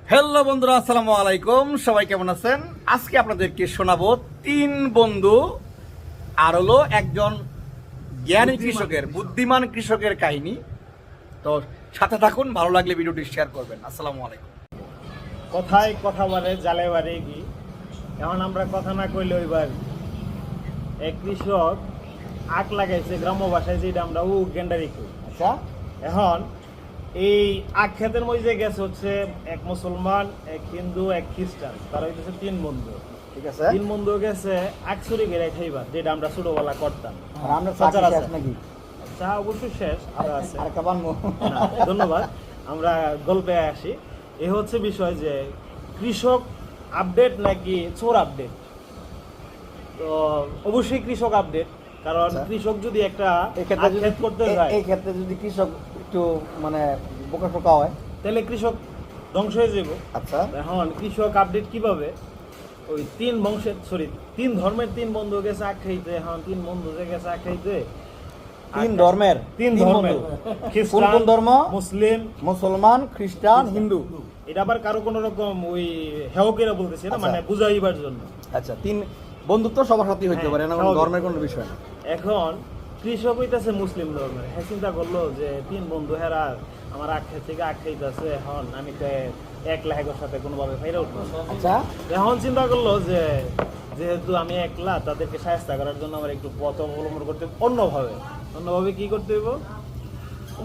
Hello বন্ধুরা, আসসালামু আলাইকুম। সবাই কেমন আছেন? আজকে আপনাদেরকে শোনাবো তিন বন্ধু আর হলো একজন জ্ঞানী কৃষকের, বুদ্ধিমান কৃষকের কাহিনী। তো সাথে থাকুন, ভালো লাগলে ভিডিওটি শেয়ার করবেন। আসসালামু আলাইকুম। কথায় কথা বলে জালে বাড়ে কি, এখন আমরা কথা না কইলে ওইবার এক কৃষক আখ লাগাইছে গ্রাম্য ভাষায়, যেটা আমরা গেন্ডারি কই। আচ্ছা, এখন এই আখ ক্ষেতের মধ্যে গেছে হচ্ছে এক মুসলমান, এক হিন্দু, এক খ্রিস্টান, তারা হইতেছে তিন বন্ধু। ঠিক আছে। তিন বন্ধু গেছে আখ চুরি করে খাইবার, যেটা আমরা ছোটবেলা করতাম। আর আমরা সচরাচর নাকি চা অবশ্যই শেষ, আরো আছে। আর কাবান না, ধন্যবাদ। আমরা গল্পে আসি। এ হচ্ছে বিষয় যে কৃষক আপডেট নাকি চোর আপডেট। তো অবশ্যই কৃষক আপডেট, কারণ আচ্ছা। কৃষক যদি একটা এক্ষেত্রে যদি আক্ষেপ করতে যায়, এই ক্ষেত্রে যদি কৃষক একটু মানে বোকা টোকা হয়, তাহলে কৃষক ধ্বংস হয়ে যাবে। আচ্ছা, এখন কৃষক আপডেট কিভাবে? ওই তিন ধর্মের তিন বন্ধু গেছে আখ খাইতে। এখন তিন বন্ধু যে গেছে আখ খাইতে, তিন ধর্মের তিন ধর্মের কোন খ্রিস্টান, কোন ধর্ম? মুসলিম, মুসলমান, খ্রিস্টান, হিন্দু। এটা আবার কারো কোনো রকম ওই হেওকেরা বলতেছে না, আচ্ছা। মানে বুঝাইবার জন্য। আচ্ছা, তিন বন্ধুত্ব সবার সাথেই হইতে হ্যাঁ, পারে না, স্বাভাবিক। ধর্মের কোনো বিষয় না। এখন কৃষক হইতেছে মুসলিম ধর্মের। হ্যাঁ, চিন্তা করলো যে তিন বন্ধু হেরা আমার আখ খেত থেকে আখ খাইতেছে, এখন আমি তো একলা হেগোর সাথে কোনোভাবে ফাইরা উঠবো। আচ্ছা, এখন চিন্তা করলো যে যেহেতু আমি একলা, তাদেরকে সাহায্য করার জন্য আমার একটু পথ অবলম্বন করতে হবে অন্যভাবে কি করতে হইব?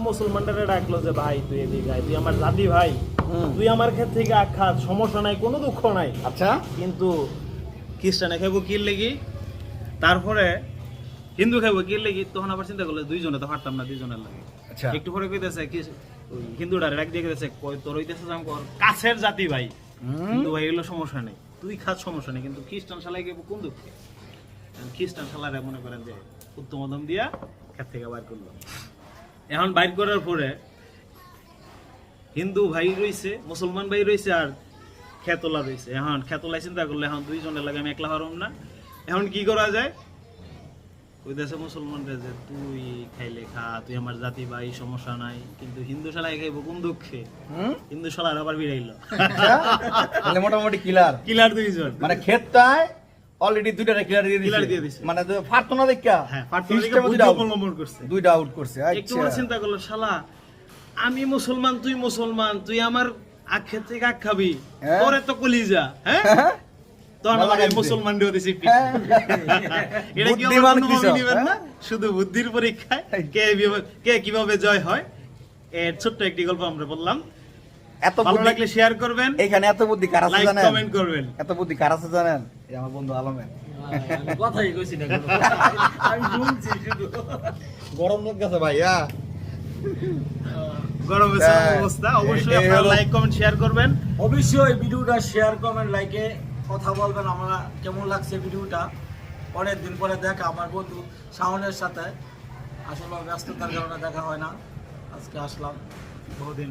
মুসলমানটারে ডাকলো যে ভাই তুই এদিকে আয়, তুই আমার জাতি ভাই, তুই আমার ক্ষেত থেকে আখ খা, সমস্যা নাই, কোনো দুঃখ নাই। আচ্ছা, কিন্তু খ্রিস্টানে খাইবো কি লেগি, তারপরে হিন্দু খাইবো কি লেগি। তখন আবার চিন্তা করলো দুইজনে তো পারতাম না, দুইজনের লাগে। আচ্ছা, একটু পরে কইতেছে কি, ওই হিন্দুটা ডাক দিয়ে কইতেছে কই তোর হইতেছে কাছের জাতি ভাই, হিন্দু ভাই এগুলো সমস্যা নেই, তুই খাস সমস্যা নেই, কিন্তু খ্রিস্টান শালাই খাইবো কোন দুঃখে? খ্রিস্টান শালারা মনে করেন যে উত্তম মদম দিয়া ক্ষেত থেকে বাইর করলো। এখন বাইর করার পরে হিন্দু ভাই রইছে, মুসলমান ভাই রইছে, আর খেতলা রইছে। এখন খেতলায় চিন্তা করলে এখন দুইজনের লাগে আমি একলা পারব না। এখন কি করা যায়? ওই দেশে মুসলমানরা যে তুই খাইলে খা, তুই আমার জাতি ভাই, সমস্যা নাই, কিন্তু হিন্দু শালায় খাইবো কোন দুঃখে? হিন্দু শালার আবার বিড়াইলো। তাহলে মোটামুটি কিলার দুইজন, মানে ক্ষেতটায় অলরেডি দুইটা কিলার দিয়ে দিয়ে দিছে, দিছে। মানে ফারতো না দেখা হ্যাঁ, অবলম্বন করছে। দুইটা আউট করছে। একটু আচ্ছা, পরে চিন্তা করলো শালা আমি মুসলমান, তুই আমার আখ ক্ষেত থেকে আখ খাবি, হ্যাঁ। তোরে তো কলিজা। হ্যাঁ, তখন ভালো আমার লাগছে। মুসলমান দিও দিছি। হ্যাঁ। এটা কি বুদ্ধিমান আমার কৃষক, নিবেন না? হ্যাঁ। শুধু বুদ্ধির পরীক্ষায় কে কিভাবে জয় হয়, এর ছোট্ট একটি গল্প আমরা বললাম। এত ভালো বুদ্ধি লাগলে শেয়ার করবেন, এখানে এত বুদ্ধি কার আছে লাইক জানেন? কমেন্ট করবেন। এত বুদ্ধি কার আছে জানেন? এই আমার বন্ধু আলমের। কথাই কইছি না কোনো। আমি শুনছি শুধু। গরম লোক গেছে ভাই। গরমের হ্যাঁ। অবস্থা, অবশ্যই এই আপনারা হলো- লাইক কমেন্ট শেয়ার করবেন। অবশ্যই ভিডিওটা শেয়ার কমেন্ট লাইকে কথা বলবেন, আমরা কেমন লাগছে ভিডিওটা। অনেক দিন পরে দেখা আমার বন্ধু শাওনের সাথে, আসলে ব্যস্ততার কারণে দেখা হয় না, আজকে আসলাম। বহুদিন